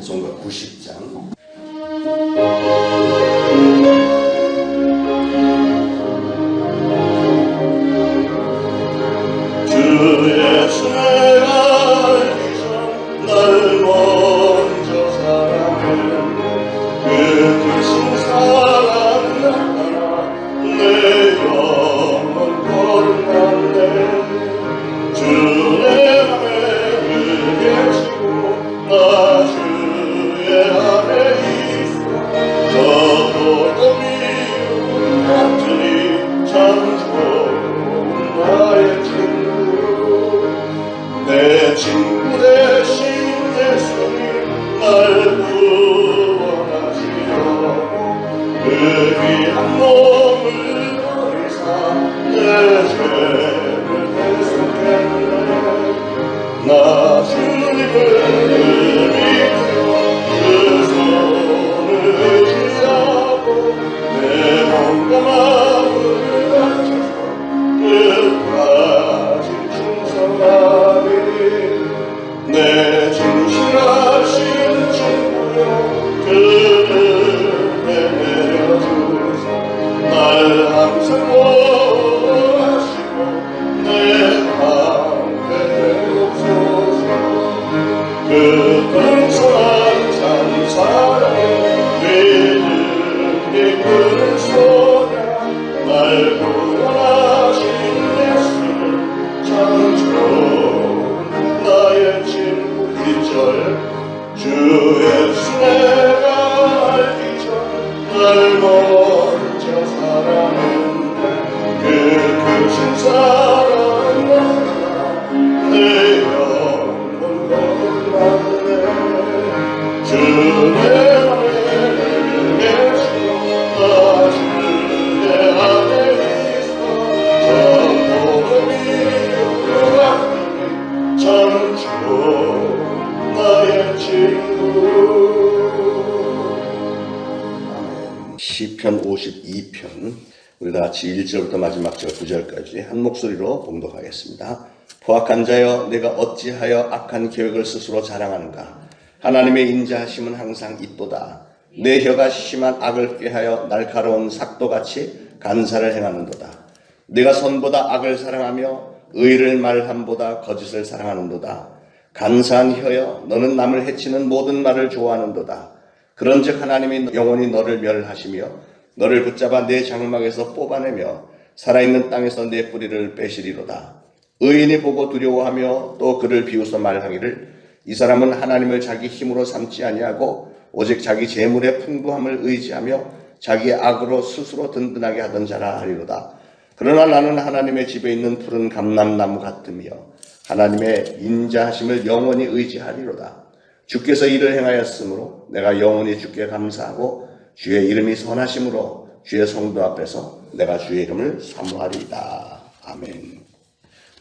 찬송가 90장. 주의 수혜가 알기 전 날 먼저 사랑해 그 크신 사랑 나타나 내 영혼 거듭났네. 주의 맘에 의계치고 나 주의 안에 있어. 저도 미움 같으니 참 좋은 나의 친구. 내 친구 되신 예수님 날 구원하시려고 그 귀한 몸을 버리사 내 죄를 대속했네. 나 주님을 믿고 그 손을 의지하고 내 몸과 마음을 바쳐서 끝까지 충성하리. 내 진실하신 친구여 그를 내려주소. 날 항상 원하시고 내 방패 되옵소서. 그 풍성한 참 사랑에 믿음이 끄는 소냐. 날 구원하신 예수는 참 좋은 나의 친구. 1절 주 예수 내가 알기 전 날 먼저 사랑했네. 그 크신 사랑 나타나 내 영혼 거듭났네. 주의 맘에 계시고 나 주의 안에 있어. 전부를 미루고 왔더니 참 좋은 나의 친구. 시편 52편 우리 다 같이 1절부터 마지막 절 9절까지 한 목소리로 봉독하겠습니다. 포악한 자여 내가 어찌하여 악한 계획을 스스로 자랑하는가. 하나님의 인자하심은 항상 있도다. 내 혀가 심한 악을 꾀하여 날카로운 삭도같이 간사를 행하는도다. 내가 선보다 악을 사랑하며 의를 말함보다 거짓을 사랑하는도다. 간사한 혀여 너는 남을 해치는 모든 말을 좋아하는도다. 그런즉 하나님이 영원히 너를 멸하시며 너를 붙잡아 내 장막에서 뽑아내며 살아있는 땅에서 내 뿌리를 빼시리로다. 의인이 보고 두려워하며 또 그를 비웃어 말하기를 이 사람은 하나님을 자기 힘으로 삼지 아니하고 오직 자기 재물의 풍부함을 의지하며 자기의 악으로 스스로 든든하게 하던 자라 하리로다. 그러나 나는 하나님의 집에 있는 푸른 감람나무 같으며 하나님의 인자하심을 영원히 의지하리로다. 주께서 이를 행하였으므로 내가 영원히 주께 감사하고 주의 이름이 선하심으로 주의 성도 앞에서 내가 주의 이름을 사모하리이다. 아멘.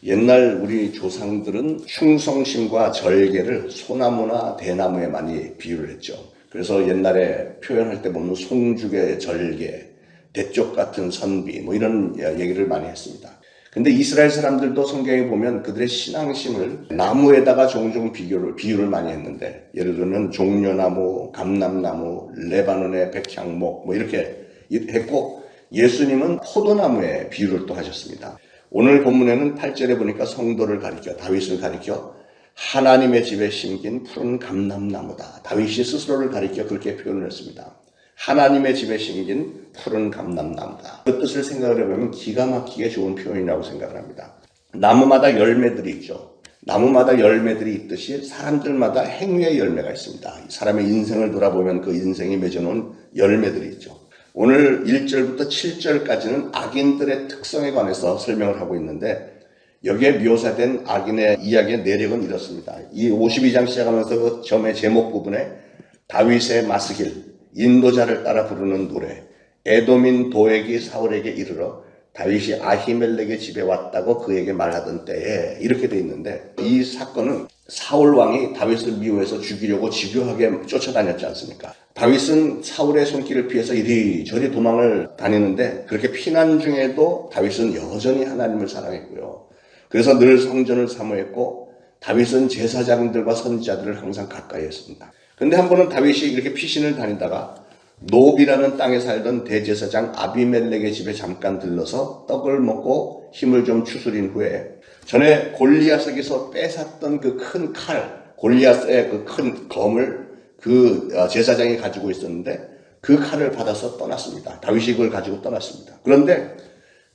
옛날 우리 조상들은 충성심과 절개를 소나무나 대나무에 많이 비유를 했죠. 그래서 옛날에 표현할 때 보면 송죽의 절개, 대쪽 같은 선비 뭐 이런 얘기를 많이 했습니다. 근데 이스라엘 사람들도 성경에 보면 그들의 신앙심을 나무에다가 종종 비유를 많이 했는데, 예를 들면 종려나무, 감람나무, 레바논의 백향목 뭐 이렇게 했고, 예수님은 포도나무에 비유를 또 하셨습니다. 오늘 본문에는 8절에 보니까 성도를 가리켜, 다윗을 가리켜 하나님의 집에 심긴 푸른 감람나무다. 다윗이 스스로를 가리켜 그렇게 표현을 했습니다. 하나님의 집에 심긴 푸른 감람나무다. 그 뜻을 생각을 해보면 기가 막히게 좋은 표현이라고 생각을 합니다. 나무마다 열매들이 있죠. 나무마다 열매들이 있듯이 사람들마다 행위의 열매가 있습니다. 사람의 인생을 돌아보면 그 인생이 맺어놓은 열매들이 있죠. 오늘 1절부터 7절까지는 악인들의 특성에 관해서 설명을 하고 있는데, 여기에 묘사된 악인의 이야기의 내력은 이렇습니다. 이 52장 시작하면서 그 점의 제목 부분에 다윗의 마스길, 인도자를 따라 부르는 노래, 에돔인 도액이 사울에게 이르러 다윗이 아히멜렉의 집에 왔다고 그에게 말하던 때에, 이렇게 돼 있는데, 이 사건은 사울 왕이 다윗을 미워해서 죽이려고 집요하게 쫓아다녔지 않습니까? 다윗은 사울의 손길을 피해서 이리저리 도망을 다니는데, 그렇게 피난 중에도 다윗은 여전히 하나님을 사랑했고요. 그래서 늘 성전을 사모했고, 다윗은 제사장들과 선지자들을 항상 가까이 했습니다. 근데 한 번은 다윗이 이렇게 피신을 다니다가 노비라는 땅에 살던 대제사장 아비멜렉의 집에 잠깐 들러서 떡을 먹고 힘을 좀 추스린 후에 전에 골리앗에게서 뺏었던 그 큰 칼, 골리앗의 그 큰 검을 그 제사장이 가지고 있었는데 그 칼을 받아서 떠났습니다. 다윗이 그걸 가지고 떠났습니다. 그런데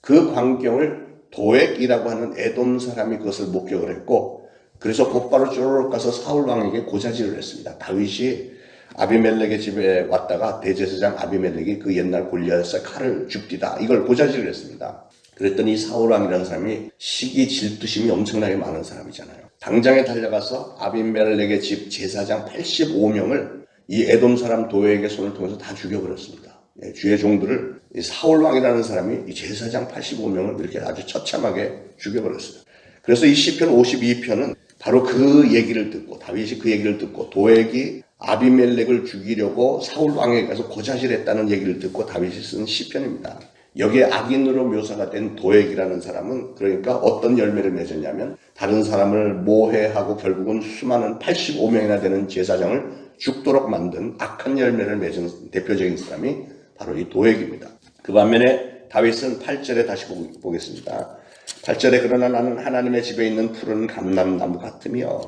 그 광경을 도액이라고 하는 에돔 사람이 그것을 목격을 했고 그래서 곧바로 쪼르륵 가서 사울 왕에게 고자질을 했습니다. 다윗이 아비멜렉의 집에 왔다가 대제사장 아비멜렉이 그 옛날 골리앗의 칼을 줍디다 이걸 고자질을 했습니다. 그랬더니 사울 왕이라는 사람이 시기 질투심이 엄청나게 많은 사람이잖아요. 당장에 달려가서 아비멜렉의 집 제사장 85명을 이 에돔 사람 도액의 손을 통해서 다 죽여버렸습니다. 주의 종들을 이 사울 왕이라는 사람이 이 제사장 85명을 이렇게 아주 처참하게 죽여버렸어요. 그래서 이 시편 52편은 바로 그 얘기를 듣고 다윗이 그 얘기를 듣고 도액이 아비멜렉을 죽이려고 사울 왕에게 가서 고자질했다는 얘기를 듣고 다윗이 쓴 시편입니다. 여기에 악인으로 묘사가 된 도액이라는 사람은 그러니까 어떤 열매를 맺었냐면 다른 사람을 모해하고 결국은 수많은 85명이나 되는 제사장을 죽도록 만든 악한 열매를 맺은 대표적인 사람이 바로 이 도액입니다. 그 반면에 다윗은 8절에 다시 보겠습니다. 8절에 그러나 나는 하나님의 집에 있는 푸른 감람나무 같으며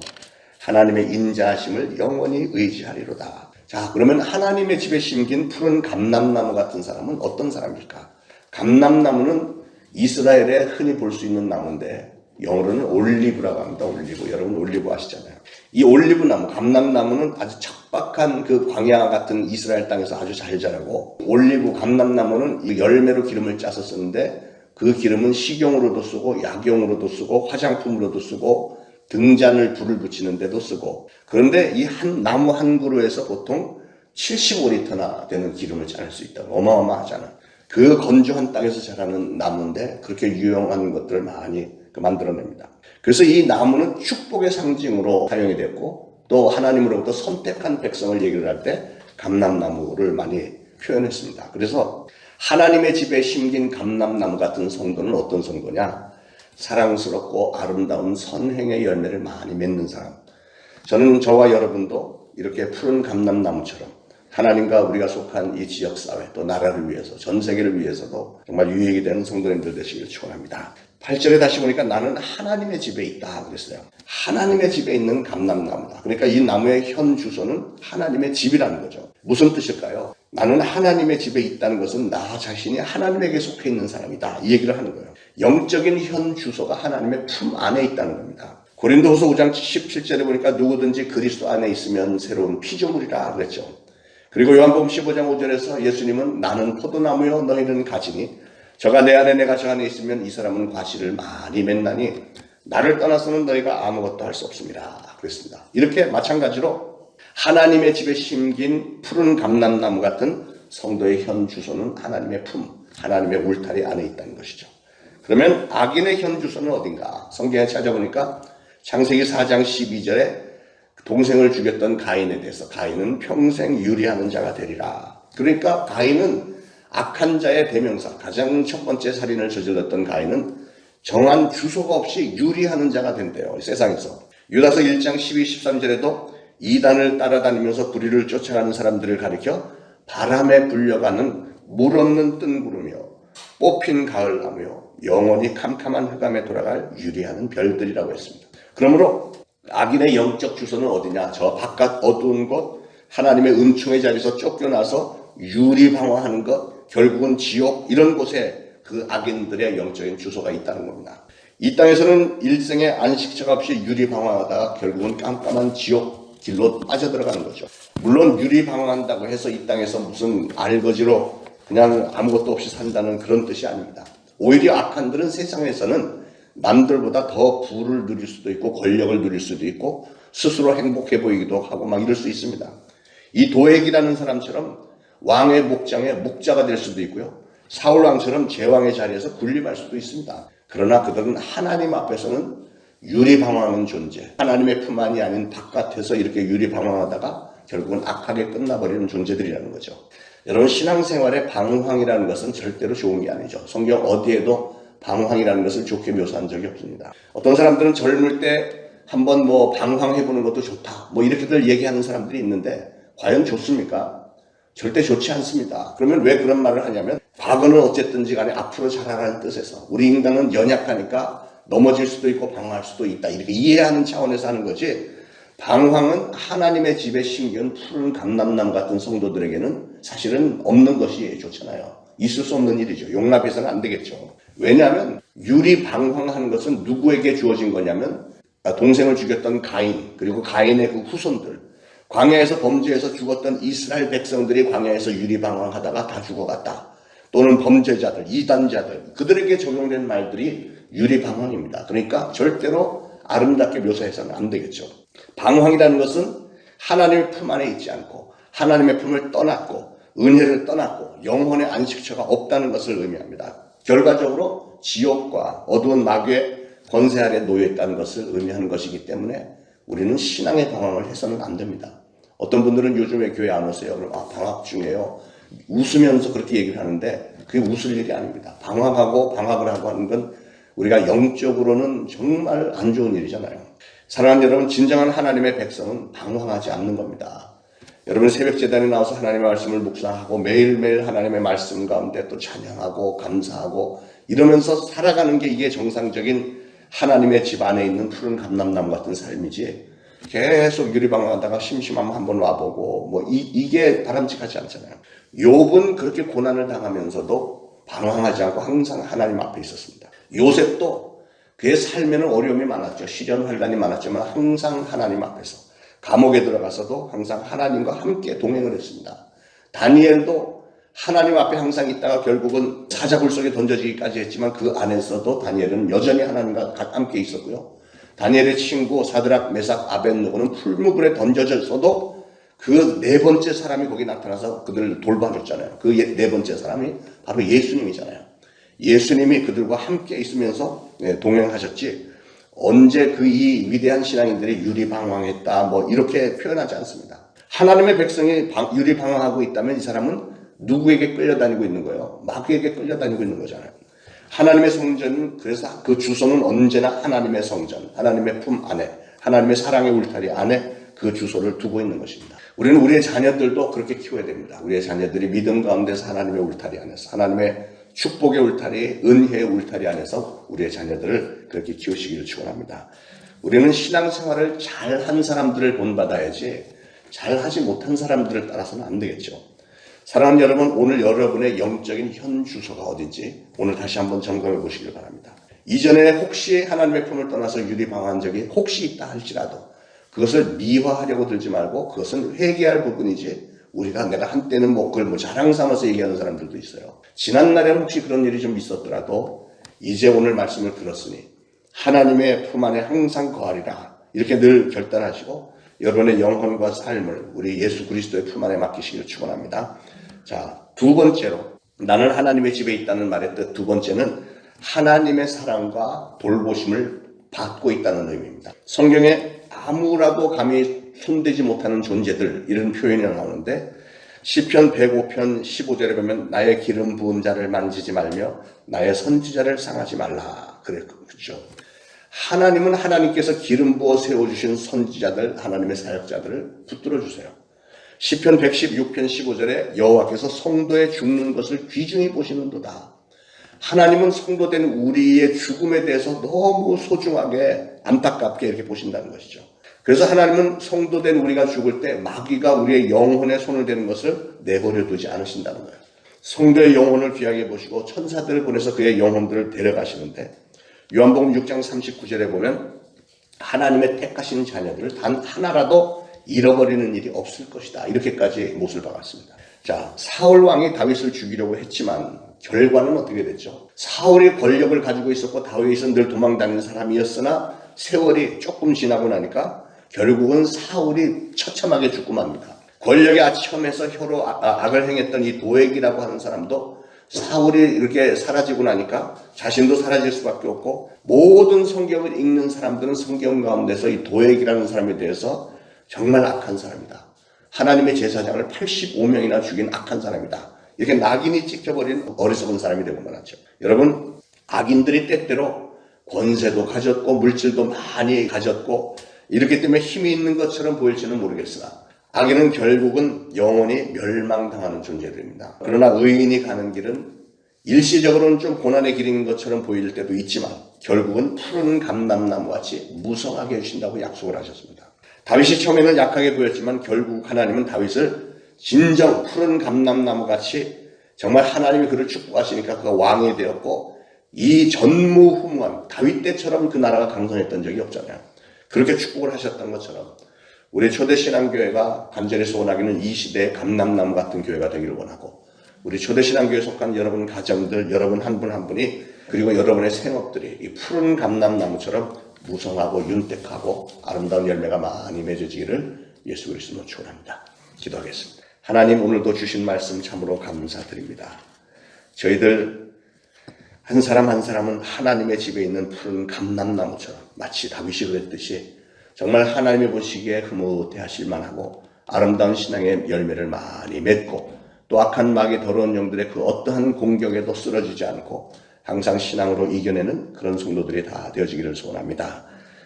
하나님의 인자하심을 영원히 의지하리로다. 자, 그러면 하나님의 집에 심긴 푸른 감람나무 같은 사람은 어떤 사람일까? 감람나무는 이스라엘에 흔히 볼 수 있는 나무인데 영어로는 올리브라고 합니다. 올리브. 여러분 올리브 아시잖아요. 이 올리브 나무, 감람나무는 아주 척박한 그 광야 같은 이스라엘 땅에서 아주 잘 자라고 올리브 감람나무는 이 열매로 기름을 짜서 쓰는데 그 기름은 식용으로도 쓰고 약용으로도 쓰고 화장품으로도 쓰고 등잔을 불을 붙이는 데도 쓰고 그런데 이 한 나무 한 그루에서 보통 75리터나 되는 기름을 짜낼 수 있다고 어마어마하잖아요. 그 건조한 땅에서 자라는 나무인데 그렇게 유용한 것들을 많이 만들어냅니다. 그래서 이 나무는 축복의 상징으로 사용이 됐고 또 하나님으로부터 선택한 백성을 얘기를 할 때 감람나무를 많이 표현했습니다. 그래서 하나님의 집에 심긴 감람나무 같은 성도는 어떤 성도냐? 사랑스럽고 아름다운 선행의 열매를 많이 맺는 사람. 저는 저와 여러분도 이렇게 푸른 감람나무처럼 하나님과 우리가 속한 이 지역사회 또 나라를 위해서 전 세계를 위해서도 정말 유익이 되는 성도님들 되시길 축원합니다. 8절에 다시 보니까 나는 하나님의 집에 있다 그랬어요. 하나님의 집에 있는 감람나무다. 그러니까 이 나무의 현 주소는 하나님의 집이라는 거죠. 무슨 뜻일까요? 나는 하나님의 집에 있다는 것은 나 자신이 하나님에게 속해 있는 사람이다. 이 얘기를 하는 거예요. 영적인 현 주소가 하나님의 품 안에 있다는 겁니다. 고린도후서 5장 17절에 보니까 누구든지 그리스도 안에 있으면 새로운 피조물이라 그랬죠. 그리고 요한복음 15장 5절에서 예수님은 나는 포도나무요 너희는 가지니 저가 내 안에 내가 저 안에 있으면 이 사람은 과실을 많이 맺나니 나를 떠나서는 너희가 아무것도 할 수 없습니다. 그랬습니다. 이렇게 마찬가지로 하나님의 집에 심긴 푸른 감람나무 같은 성도의 현 주소는 하나님의 품, 하나님의 울타리 안에 있다는 것이죠. 그러면 악인의 현 주소는 어딘가? 성경에 찾아보니까 창세기 4장 12절에 동생을 죽였던 가인에 대해서 가인은 평생 유리하는 자가 되리라. 그러니까 가인은 악한 자의 대명사, 가장 첫 번째 살인을 저질렀던 가인은 정한 주소가 없이 유리하는 자가 된대요. 세상에서. 유다서 1장 12, 13절에도 이단을 따라다니면서 불의를 쫓아가는 사람들을 가리켜 바람에 불려가는 물 없는 뜬구름이요 뽑힌 가을나무요 영원히 캄캄한 흑암에 돌아갈 유리하는 별들이라고 했습니다. 그러므로 악인의 영적 주소는 어디냐? 저 바깥 어두운 곳 하나님의 은총의 자리에서 쫓겨나서 유리방황하는 것 결국은 지옥 이런 곳에 그 악인들의 영적인 주소가 있다는 겁니다. 이 땅에서는 일생에 안식처가 없이 유리방황하다가 결국은 깜깜한 지옥 길로 빠져들어가는 거죠. 물론 유리방황한다고 해서 이 땅에서 무슨 알거지로 그냥 아무것도 없이 산다는 그런 뜻이 아닙니다. 오히려 악한들은 세상에서는 남들보다 더 부를 누릴 수도 있고 권력을 누릴 수도 있고 스스로 행복해 보이기도 하고 막 이럴 수 있습니다. 이 도액이라는 사람처럼 왕의 목장에 목자가 될 수도 있고요. 사울왕처럼 제왕의 자리에서 군림할 수도 있습니다. 그러나 그들은 하나님 앞에서는 유리방황하는 존재, 하나님의 품 안이 아닌 바깥에서 이렇게 유리방황하다가 결국은 악하게 끝나버리는 존재들이라는 거죠. 여러분 신앙생활의 방황이라는 것은 절대로 좋은 게 아니죠. 성경 어디에도 방황이라는 것을 좋게 묘사한 적이 없습니다. 어떤 사람들은 젊을 때 한번 방황해보는 것도 좋다 이렇게들 얘기하는 사람들이 있는데 과연 좋습니까? 절대 좋지 않습니다. 그러면 왜 그런 말을 하냐면 과거는 어쨌든지 간에 앞으로 잘하라는 뜻에서 우리 인간은 연약하니까 넘어질 수도 있고 방황할 수도 있다. 이렇게 이해하는 차원에서 하는 거지, 방황은 하나님의 집에 심겨온 푸른 감람나무 같은 성도들에게는 사실은 없는 것이 좋잖아요. 있을 수 없는 일이죠. 용납해서는 안 되겠죠. 왜냐하면 유리 방황하는 것은 누구에게 주어진 거냐면 동생을 죽였던 가인, 그리고 가인의 그 후손들, 광야에서 범죄해서 죽었던 이스라엘 백성들이 광야에서 유리 방황하다가 다 죽어갔다. 또는 범죄자들, 이단자들, 그들에게 적용된 말들이 유리 방황입니다. 그러니까 절대로 아름답게 묘사해서는 안 되겠죠. 방황이라는 것은 하나님의 품 안에 있지 않고 하나님의 품을 떠났고 은혜를 떠났고 영혼의 안식처가 없다는 것을 의미합니다. 결과적으로 지옥과 어두운 마귀의 권세 아래 놓여 있다는 것을 의미하는 것이기 때문에 우리는 신앙의 방황을 해서는 안 됩니다. 어떤 분들은 요즘에 교회 안 오세요. 그럼 방학 중이에요. 웃으면서 그렇게 얘기를 하는데 그게 웃을 일이 아닙니다. 방황하고 방학을 하고 하는 건 우리가 영적으로는 정말 안 좋은 일이잖아요. 사랑하는 여러분, 진정한 하나님의 백성은 방황하지 않는 겁니다. 여러분 새벽 제단에 나와서 하나님의 말씀을 묵상하고 매일매일 하나님의 말씀 가운데 또 찬양하고 감사하고 이러면서 살아가는 게 이게 정상적인 하나님의 집 안에 있는 푸른 감람나무 같은 삶이지, 계속 유리방황하다가 심심하면 한번 와보고 뭐 이게 바람직하지 않잖아요. 욥은 그렇게 고난을 당하면서도 방황하지 않고 항상 하나님 앞에 있었습니다. 요셉도 그의 삶에는 어려움이 많았죠. 시련 환난이 많았지만 항상 하나님 앞에서, 감옥에 들어가서도 항상 하나님과 함께 동행을 했습니다. 다니엘도 하나님 앞에 항상 있다가 결국은 사자굴 속에 던져지기까지 했지만 그 안에서도 다니엘은 여전히 하나님과 함께 있었고요. 다니엘의 친구 사드락, 메삭, 아벳느고는 풀무불에 던져졌어도 그 네 번째 사람이 거기 나타나서 그들을 돌봐줬잖아요. 그 네 번째 사람이 바로 예수님이잖아요. 예수님이 그들과 함께 있으면서 동행하셨지, 언제 그 이 위대한 신앙인들이 유리방황했다 뭐 이렇게 표현하지 않습니다. 하나님의 백성이 유리방황하고 있다면 이 사람은 누구에게 끌려다니고 있는 거예요? 마귀에게 끌려다니고 있는 거잖아요. 하나님의 성전은, 그래서 그 주소는 언제나 하나님의 성전, 하나님의 품 안에, 하나님의 사랑의 울타리 안에 그 주소를 두고 있는 것입니다. 우리는 우리의 자녀들도 그렇게 키워야 됩니다. 우리의 자녀들이 믿음 가운데서 하나님의 울타리 안에서, 하나님의 축복의 울타리, 은혜의 울타리 안에서 우리의 자녀들을 그렇게 키우시기를 축원합니다. 우리는 신앙생활을 잘한 사람들을 본받아야지 잘하지 못한 사람들을 따라서는 안 되겠죠. 사랑하는 여러분, 오늘 여러분의 영적인 현 주소가 어딘지 오늘 다시 한번 점검해 보시길 바랍니다. 이전에 혹시 하나님의 품을 떠나서 유리방황한 적이 혹시 있다 할지라도 그것을 미화하려고 들지 말고 그것은 회개할 부분이지, 우리가 내가 한때는 그걸 자랑 삼아서 얘기하는 사람들도 있어요. 지난날에는 혹시 그런 일이 좀 있었더라도 이제 오늘 말씀을 들었으니 하나님의 품 안에 항상 거하리라, 이렇게 늘 결단하시고 여러분의 영혼과 삶을 우리 예수 그리스도의 품 안에 맡기시기를 축원합니다. 자, 두 번째로, 나는 하나님의 집에 있다는 말의 뜻 두 번째는 하나님의 사랑과 돌보심을 받고 있다는 의미입니다. 성경에 아무라도 감히 손대지 못하는 존재들, 이런 표현이 나오는데 시편 105편 15절에 보면 나의 기름 부은 자를 만지지 말며 나의 선지자를 상하지 말라 그랬죠. 하나님은 하나님께서 기름 부어 세워주신 선지자들, 하나님의 사역자들을 붙들어 주세요. 시편 116편 15절에 여호와께서 성도의 죽는 것을 귀중히 보시는도다. 하나님은 성도된 우리의 죽음에 대해서 너무 소중하게 안타깝게 이렇게 보신다는 것이죠. 그래서 하나님은 성도된 우리가 죽을 때 마귀가 우리의 영혼에 손을 대는 것을 내버려 두지 않으신다는 거예요. 성도의 영혼을 귀하게 보시고 천사들을 보내서 그의 영혼들을 데려가시는데, 요한복음 6장 39절에 보면 하나님의 택하신 자녀들을 단 하나라도 잃어버리는 일이 없을 것이다, 이렇게까지 못을 박았습니다. 자, 사울 왕이 다윗을 죽이려고 했지만 결과는 어떻게 됐죠? 사울이 권력을 가지고 있었고 다윗은 늘 도망다니는 사람이었으나 세월이 조금 지나고 나니까 결국은 사울이 처참하게 죽고 맙니다. 권력의 아첨에서 혀로 악을 행했던 이 도액이라고 하는 사람도 사울이 이렇게 사라지고 나니까 자신도 사라질 수밖에 없고, 모든 성경을 읽는 사람들은 성경 가운데서 이 도액이라는 사람에 대해서 정말 악한 사람이다, 하나님의 제사장을 85명이나 죽인 악한 사람이다, 이렇게 낙인이 찍혀버린 어리석은 사람이 되고 말았죠. 여러분, 악인들이 때때로 권세도 가졌고 물질도 많이 가졌고 이렇기 때문에 힘이 있는 것처럼 보일지는 모르겠으나 악인은 결국은 영원히 멸망당하는 존재들입니다. 그러나 의인이 가는 길은 일시적으로는 좀 고난의 길인 것처럼 보일 때도 있지만 결국은 푸른 감람나무 같이 무성하게 해주신다고 약속을 하셨습니다. 다윗이 처음에는 약하게 보였지만 결국 하나님은 다윗을 진정 푸른 감람나무 같이 정말 하나님이 그를 축복하시니까 그가 왕이 되었고 이 전무후무한 다윗 때처럼 그 나라가 강성했던 적이 없잖아요. 그렇게 축복을 하셨던 것처럼 우리 초대신앙교회가 간절히 소원하기는 이 시대의 감람나무 같은 교회가 되기를 원하고 우리 초대신앙교회에 속한 여러분 가정들, 여러분 한 분 한 분이 그리고 여러분의 생업들이 이 푸른 감람나무처럼 무성하고 윤택하고 아름다운 열매가 많이 맺어지기를 예수 그리스도로 축원합니다. 기도하겠습니다. 하나님, 오늘도 주신 말씀 참으로 감사드립니다. 저희들 한 사람 한 사람은 하나님의 집에 있는 푸른 감람나무처럼 마치 다윗이 그랬듯이 정말 하나님이 보시기에 흐뭇해 하실 만하고 아름다운 신앙의 열매를 많이 맺고 또 악한 마귀 더러운 영들의 그 어떠한 공격에도 쓰러지지 않고 항상 신앙으로 이겨내는 그런 성도들이 다 되어지기를 소원합니다.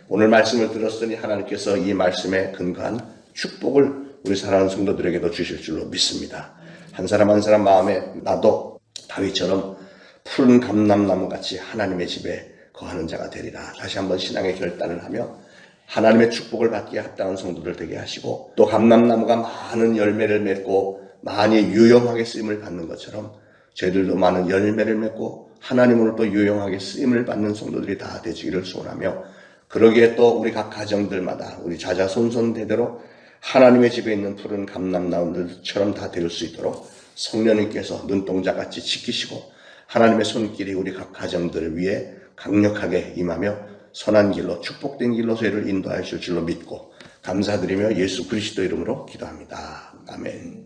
오늘 말씀을 들었으니 하나님께서 이 말씀에 근거한 축복을 우리 사랑하는 성도들에게도 주실 줄로 믿습니다. 한 사람 한 사람 마음에 나도 다윗처럼 푸른 감람나무같이 하나님의 집에 거하는 자가 되리라. 다시 한번 신앙의 결단을 하며 하나님의 축복을 받기에 합당한 성도들 되게 하시고 또 감람나무가 많은 열매를 맺고 많이 유용하게 쓰임을 받는 것처럼 저희들도 많은 열매를 맺고 하나님으로 또 유용하게 쓰임을 받는 성도들이 다 되시기를 소원하며 그러기에 또 우리 각 가정들마다 우리 자자손손 대대로 하나님의 집에 있는 푸른 감람나무들처럼 다 될 수 있도록 성령님께서 눈동자같이 지키시고 하나님의 손길이 우리 각 가정들 위에 강력하게 임하며 선한 길로 축복된 길로 저희를 인도하실 줄로 믿고 감사드리며 예수 그리스도 이름으로 기도합니다. 아멘.